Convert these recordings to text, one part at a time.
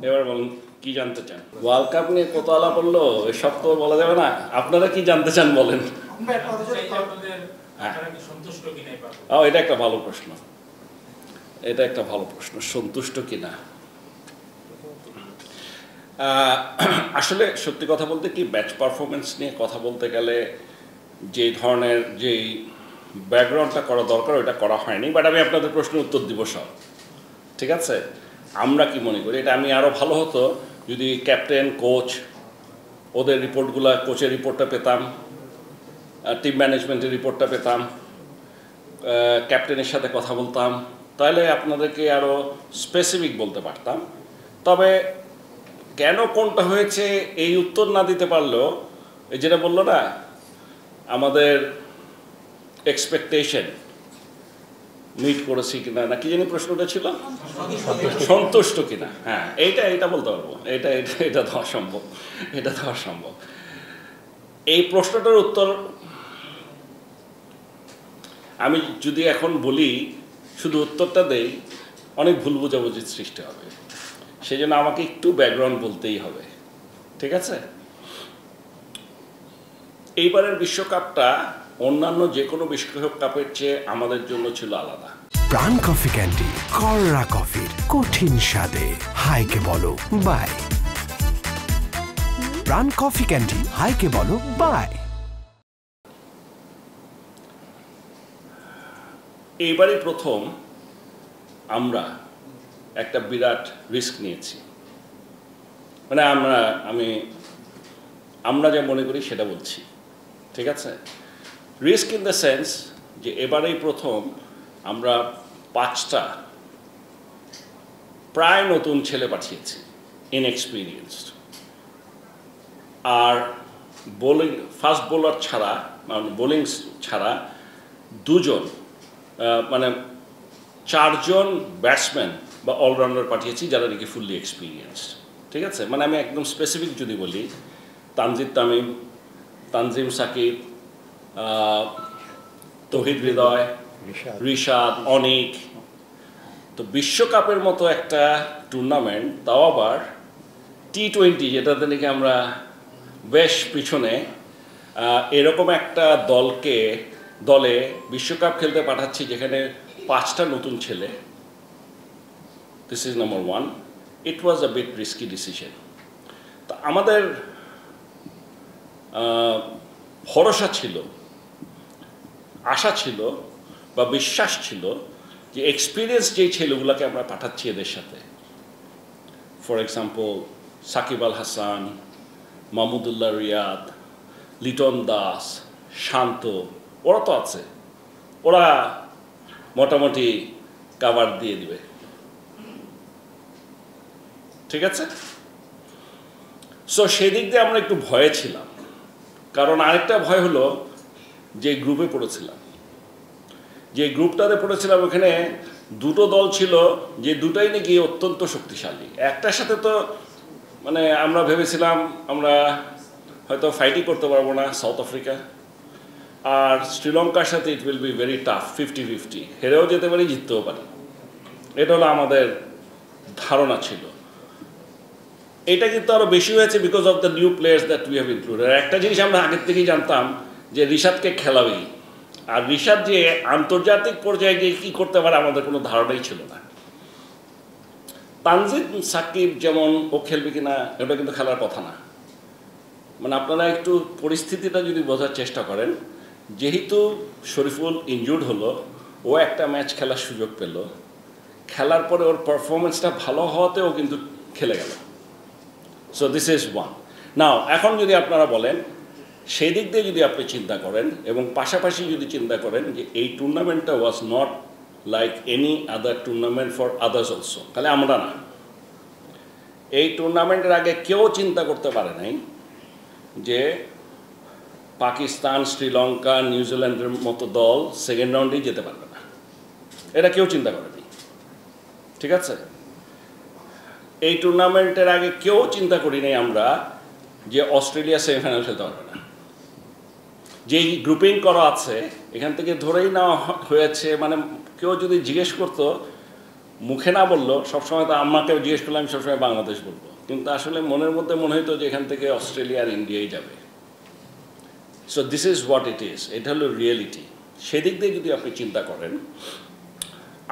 এবার বলুন কি জানতে চান? ওয়ার্ল্ড কাপ নিয়ে কত আলাপ বললো, এসব তো বলা যাবে না। আপনারা কি জানতে চান বলেন। এটা একটা ভালো প্রশ্ন, এটা একটা ভালো প্রশ্ন, সন্তুষ্ট কিনা। আসলে সত্যি কথা বলতে কি, ব্যাচ পারফরমেন্স নিয়ে কথা বলতে গেলে যে ধরনের যেই ব্যাকগ্রাউন্ডটা করা দরকার ওইটা করা হয়নি, বাট আমি আপনাদের প্রশ্নের উত্তর দিব সব। ঠিক আছে, আমরা কি মনে করি এটা আমি আরও ভালো হতো যদি ক্যাপ্টেন, কোচ, ওদের রিপোর্টগুলো, কোচের রিপোর্টটা পেতাম, টিম ম্যানেজমেন্টের রিপোর্টটা পেতাম, ক্যাপ্টেনের সাথে কথা বলতাম, তাহলে আপনাদেরকে আরও স্পেসিফিক বলতে পারতাম। তবে কেন কোনটা হয়েছে এই উত্তর না দিতে পারলেও, এই যেটা বললো না, আমাদের এক্সপেকটেশন মিট করেছি কিনা, না কি জানি প্রশ্নটা ছিল, সন্তুষ্ট কিনা। হ্যাঁ, এইটা বলতে পারবো, এটা দেওয়া সম্ভব, এটা দেওয়া সম্ভব। এই প্রশ্নটার উত্তর আমি যদি এখন বলি, শুধু উত্তরটা দেই, অনেক ভুল বোঝাবুঝির সৃষ্টি হবে, সেই জন্য আমাকে একটু ব্যাকগ্রাউন্ড বলতেই হবে। ঠিক আছে, এইবারের বিশ্বকাপটা অন্যান্য যে কোনো বিশ্বকাপের চেয়ে আমাদের জন্য ছিল আলাদা। প্রাণ কফি ক্যান্ডি, কররা কফির কঠিন স্বাদে হাইকে বলো বাই। প্রাণ কফি ক্যান্ডি, হাইকে বলো বাই। এইবারই প্রথম আমরা একটা বিরাট রিস্ক নিয়েছি, মানে আমরা যা মনে করি সেটা বলছি। ঠিক আছে, রিস্ক ইন দ্য সেন্স যে এবারেই প্রথম আমরা 5টা প্রায় নতুন ছেলে পাঠিয়েছি, ইনএক্সপিরিয়েন্সড। আর বোলিং, ফাস্ট বোলার ছাড়া, মানে বোলিং ছাড়া 2জন, মানে 4জন ব্যাটসম্যান বা অলরাউন্ডার পাঠিয়েছি যারা নাকি ফুললি এক্সপিরিয়েন্সড। ঠিক আছে, মানে আমি একদম স্পেসিফিক যদি বলি, তানজিদ তামিম, তানজিম সাকিব, তৌহিদ হৃদয়, রিশাদ, অনিক। তো বিশ্বকাপের মতো একটা টুর্নামেন্ট, তাও আবার T20, যেটাতে নাকি আমরা বেশ পিছনে, এরকম একটা দলে বিশ্বকাপ খেলতে পাঠাচ্ছি যেখানে 5টা নতুন ছেলে। This is number 1, it was a bit risky decision. তা আমাদের ভরসা ছিল, আশা ছিল বা বিশ্বাস ছিল যে এক্সপিরিয়েন্স যেই ছেলেগুলোকে আমরা পাঠাচ্ছি এদের সাথে, ফর এক্সাম্পল সাকিব আল হাসান, মাহমুদুল্লাহ রিয়াদ, লিটন দাস, শান্ত, ওরা তো আছে, ওরা মোটামুটি কাভার দিয়ে দিবে। ঠিক আছে, সো সেদিক দিয়ে আমরা একটু ভয়ে ছিলাম। কারণ আরেকটা ভয় হলো যে গ্রুপে পড়েছিলাম, যে গ্রুপটাতে পড়েছিলাম ওখানে 2টো দল ছিল যে দুটাই নাকি অত্যন্ত শক্তিশালী। একটার সাথে তো মানে আমরা ভেবেছিলাম আমরা হয়তো ফাইটই করতে পারবো না, সাউথ আফ্রিকা। আর শ্রীলঙ্কার সাথে it will be very tough, 50-50, হেরেও যেতে পারি, জিততেও পারি। এটা হলো আমাদের ধারণা ছিল। এটা কিন্তু আরও বেশি হয়েছে because of the new players that we have included. একটা জিনিস আমরা আগের থেকেই জানতাম যে রিশাদকে খেলাবেই, আর রিশাদ যে আন্তর্জাতিক পর্যায়ে গিয়ে কী করতে পারে আমাদের কোনো ধারণাই ছিল না। তানজিদ সাকিব যেমন ও খেলবে কিনা এটা কিন্তু খেলার কথা না। মানে আপনারা একটু পরিস্থিতিটা যদি বোঝার চেষ্টা করেন, যেহেতু শরীফুল ইনজুর্ড হলো, ও একটা ম্যাচ খেলার সুযোগ পেল, খেলার পরে ওর পারফরমেন্সটা ভালো হওয়াতে ও কিন্তু খেলে গেল। So this is one. Now এখন যদি আপনারা বলেন, সেই দিক দিয়ে যদি আপনি চিন্তা করেন এবং পাশাপাশি যদি চিন্তা করেন যে এই টুর্নামেন্টটা was not like any other tournament for others also, তাহলে আমরা না, এই টুর্নামেন্টের আগে কেউ চিন্তা করতে পারে নাই যে পাকিস্তান, শ্রীলঙ্কা, নিউজিল্যান্ডের মতো দল সেকেন্ড রাউন্ডেই যেতে পারবে না, এটা কেউ চিন্তা করেনি। ঠিক আছে, এই টুর্নামেন্টের আগে কেউ চিন্তা করি নাই আমরা যে অস্ট্রেলিয়া সেমিফাইনাল খেলতে পারবে না। যেই গ্রুপিং করা আছে এখান থেকে ধরেই নেওয়া হয়েছে, মানে কেউ যদি জিজ্ঞেস করতো মুখে না বললেও সবসময় তো আমাকে জিজ্ঞেস করলে আমি সবসময় বাংলাদেশ বলবো, কিন্তু আসলে মনের মধ্যে মনে হতো যে এখান থেকে অস্ট্রেলিয়া আর ইন্ডিয়াই যাবে। So this is what it is, এটা হলো রিয়েলিটি। সেদিক দিয়ে যদি আপনি চিন্তা করেন,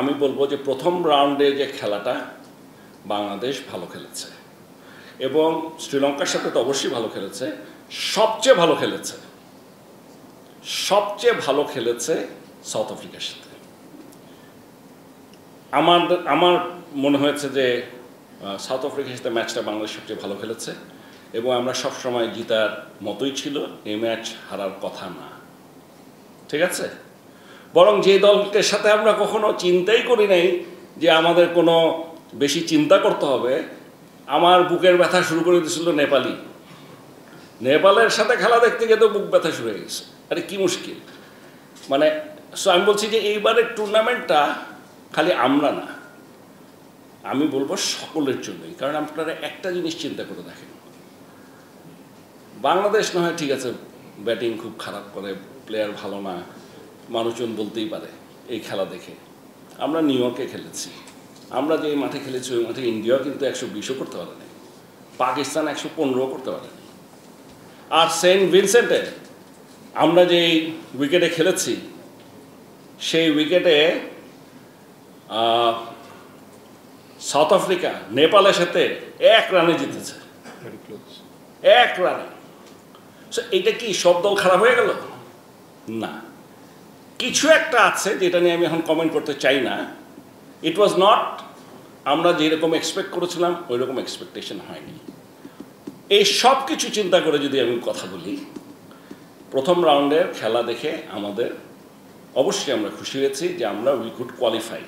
আমি বলবো যে প্রথম রাউন্ডে যে খেলাটা বাংলাদেশ ভালো খেলেছে, এবং শ্রীলঙ্কার সাথে তো অবশ্যই ভালো খেলেছে। সবচেয়ে ভালো খেলেছে সাউথ আফ্রিকার সাথে। আমার মনে হয়েছে যে সাউথ আফ্রিকার সাথে ম্যাচটা বাংলাদেশ সবচেয়ে ভালো খেলেছে, এবং আমরা সবসময় জিতার মতোই ছিল, এই ম্যাচ হারার কথা না, ঠিক আছে। বরং যে দলকে সাথে আমরা কখনো চিন্তাই করি নাই যে আমাদের কোনো বেশি চিন্তা করতে হবে, আমার বুকের ব্যথা শুরু করে দিয়েছিল নেপালের সাথে খেলা দেখতে গিয়ে তো বুক ব্যথা শুরু হয়ে গেছে। আরে কি মুশকিল, মানে সো আমি বলছি যে এইবারের টুর্নামেন্টটা খালি আমরা না, আমি বলবো সকলের জন্যই। কারণ আপনারা একটা জিনিস চিন্তা করে দেখেন, বাংলাদেশ না হয় ঠিক আছে ব্যাটিং খুব খারাপ করে, প্লেয়ার ভালো না, মানুষজন বলতেই পারে এই খেলা দেখে। আমরা নিউ ইয়র্কে খেলেছি, আমরা যে মাঠে খেলেছি ওই মাঠে ইন্ডিয়াও কিন্তু 120ও করতে পারেনি, পাকিস্তান 115ও করতে পারেনি। আর সেন্ট ভিনসেন্টে আমরা যে উইকেটে খেলেছি, সেই উইকেটে সাউথ আফ্রিকা নেপালের সাথে 1 রানে জিতেছে, 1 রানে। এইটা কি সব দল খারাপ হয়ে গেল? না, কিছু একটা আছে যেটা নিয়ে আমি এখন কমেন্ট করতে চাই না। ইট ওয়াজ নট, আমরা যেরকম এক্সপেক্ট করেছিলাম ওই রকম এক্সপেকটেশন হয়নি। এই সব কিছু চিন্তা করে যদি আমি কথা বলি, প্রথম রাউন্ডের খেলা দেখে আমাদের অবশ্যই আমরা খুশি হয়েছি যে আমরা উই কুড কোয়ালিফাই।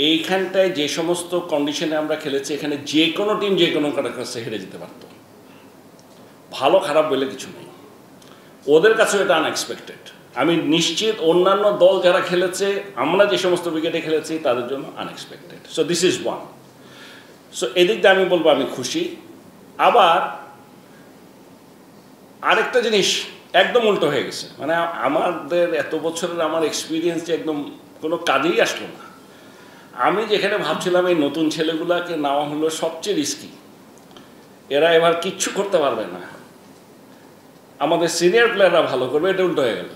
এইখানটায় যে সমস্ত কন্ডিশনে আমরা খেলেছি, এখানে যে কোনো টিম যে কোনো কাছে হেরে যেতে পারত, ভালো খারাপ বলে কিছু নেই। ওদের কাছেও এটা আনএক্সপেক্টেড। আমি নিশ্চিত অন্যান্য দল যারা খেলেছে, আমরা যে সমস্ত উইকেটে খেলেছি তাদের জন্য unexpected. So this is one. So এদিক দিয়ে আমি বলবো আমি খুশি। আবার আরেকটা জিনিস একদম উল্টো হয়ে গেছে, মানে আমাদের এত বছরের আমার এক্সপিরিয়েন্স যে একদম কোনো কাজেই আসলো না। আমি যেখানে ভাবছিলাম এই নতুন ছেলেগুলাকে নেওয়া হলো সবচেয়ে রিস্কি, এরা এবার কিচ্ছু করতে পারবে না, আমাদের সিনিয়র প্লেয়াররা ভালো করবে, এটা উল্টো হয়ে গেল।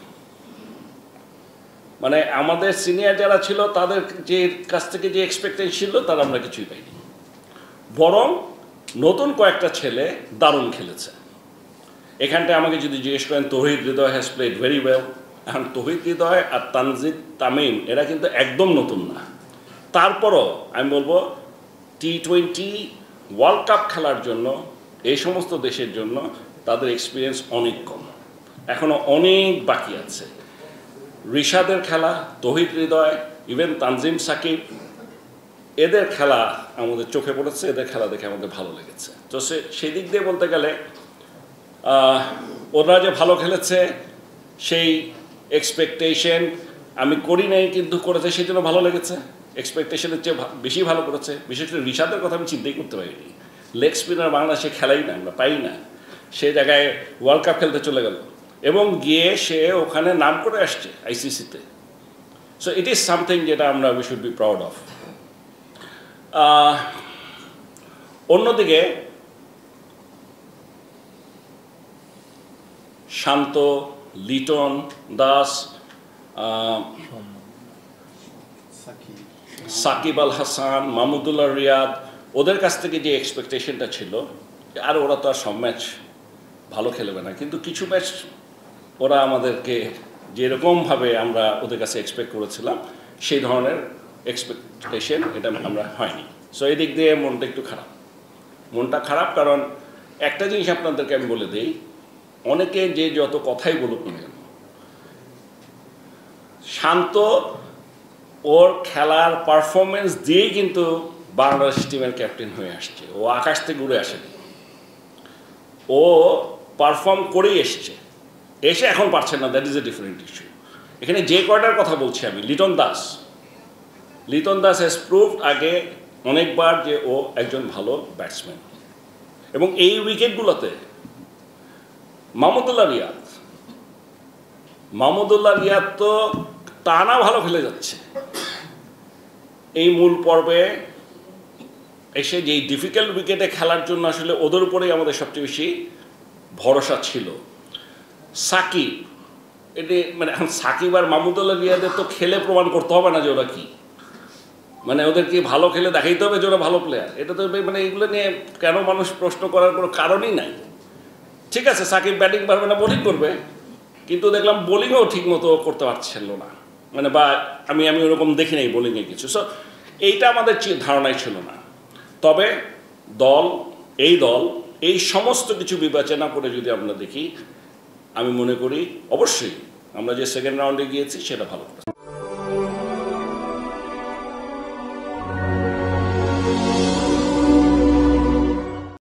মানে আমাদের সিনিয়র যারা ছিল তাদের যে কাছ থেকে যে এক্সপেকটেশন ছিল তার আমরা কিছুই পাইনি, বরং নতুন কয়েকটা ছেলে দারুণ খেলেছে। এখানটায় আমাকে যদি জিজ্ঞেস করেন, তৌহিদ হৃদয় হ্যাজ প্লেড ভেরি ওয়েল। এখন তৌহিদ হৃদয় আর তানজিদ তামিম এরা কিন্তু একদম নতুন না, তারপরও আমি বলবো T20 ওয়ার্ল্ড কাপ খেলার জন্য এই সমস্ত দেশের জন্য তাদের এক্সপিরিয়েন্স অনেক কম, এখনও অনেক বাকি আছে। রিশাদের খেলা, তৌহিদ হৃদয়, ইভেন তানজিম সাকিব, এদের খেলা আমাদের চোখে পড়েছে, এদের খেলা দেখে আমাদের ভালো লেগেছে। তো সেই দিক দিয়ে বলতে গেলে ওরা যে ভালো খেলেছে সেই এক্সপেকটেশন আমি করি নাই, কিন্তু করেছে সেই জন্য ভালো লেগেছে। এক্সপেকটেশনের চেয়ে বেশি ভালো করেছে। বিশেষ করে রিশাদের কথা আমি চিন্তাই করতে পারিনি, লেগ স্পিনার বাংলাদেশে খেলাই না, আমরা পাই না, সে জায়গায় ওয়ার্ল্ড কাপ খেলতে চলে গেল এবং গিয়ে সে ওখানে নাম করে আসছে আইসিসিতে। সো ইট ইজ সামথিং যেটা আমরা we should be proud of. অন্যদিকে শান্ত, লিটন দাস, সাকিব আল হাসান, মাহমুদুল্লাহ রিয়াদ, ওদের কাছ থেকে যে এক্সপেকটেশনটা ছিল আর ওরা তো আর সব ম্যাচ ভালো খেলবে না, কিন্তু কিছু ম্যাচ ওরা আমাদেরকে যেরকমভাবে আমরা ওদের কাছে এক্সপেক্ট করেছিলাম সেই ধরনের এক্সপেকটেশন এটা আমরা হয়নি। সো এই দিক দিয়ে মনটা খারাপ। কারণ একটা জিনিস আপনাদেরকে আমি বলে দিই, অনেকে যে যত কথাই বলুক না কেন, শান্ত ওর খেলার পারফরমেন্স দিয়েই কিন্তু বাংলাদেশ টিমের ক্যাপ্টেন হয়ে আসছে। ও আকাশ থেকে উড়ে আসেনি, ও পারফর্ম করেই এসে এখন পারছে না, that is a different issue. এখানে যে কয়টার কথা বলছি আমি, লিটন দাস হ্যাজ প্রুভড আগে অনেকবার যে ও একজন ভালো ব্যাটসম্যান, এবং এই উইকেটগুলোতে মাহমুদুল্লাহ রিয়াদ তো টানা ভালো খেলে যাচ্ছে। এই মূল পর্বে এসে যেই ডিফিকাল্ট উইকেটে খেলার জন্য আসলে ওদের উপরেই আমাদের সবচেয়ে বেশি ভরসা ছিল। সাকিব, এটি মানে এখন সাকিব আর মাহমুদুল্লাহ রিয়াদের তো খেলে প্রমাণ করতে হবে না যে ওরা কি, মানে ওদের কি ভালো খেলে দেখাইতে হবে যে ওরা ভালো প্লেয়ার। এটা তো মানে এগুলো নিয়ে কেন মানুষ প্রশ্ন করার কোনো কারণই নাই। ঠিক আছে, সাকিব ব্যাটিং পারবে না, বোলিং করবে, কিন্তু দেখলাম বোলিংও ঠিক মতো করতে পারছিল না, মানে বা আমি ওরকম দেখি নাই বোলিংয়ে কিছু। সো এইটা আমাদের ধারণাই ছিল না। তবে দল এই সমস্ত কিছু বিবেচনা করে যদি আমরা দেখি, আমি মনে করি অবশ্যই আমরা যে সেকেন্ড রাউন্ডে গিয়েছি সেটা ভালো করেছে।